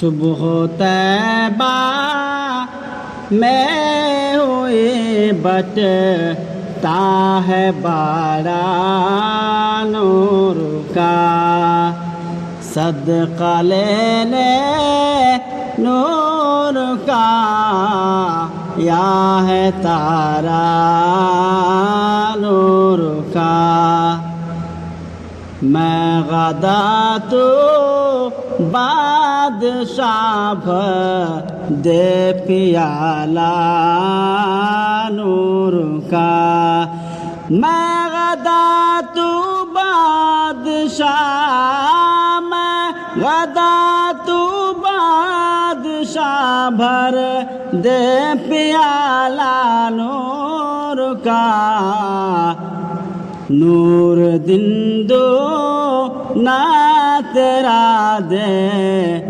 صبح طیبہ میں ہوئے بٹتا ہے بارہ نور کا، صدقہ لینے نور کا یا ہے تارا نور کا۔ میں غدا تو بادشاہ بھر دے پیالہ نور کا، میں غدا تو بادشاہ، میں غدا تو بادشاہ بھر دے پیالہ نور کا۔ نور دن دو نہ تیرا دے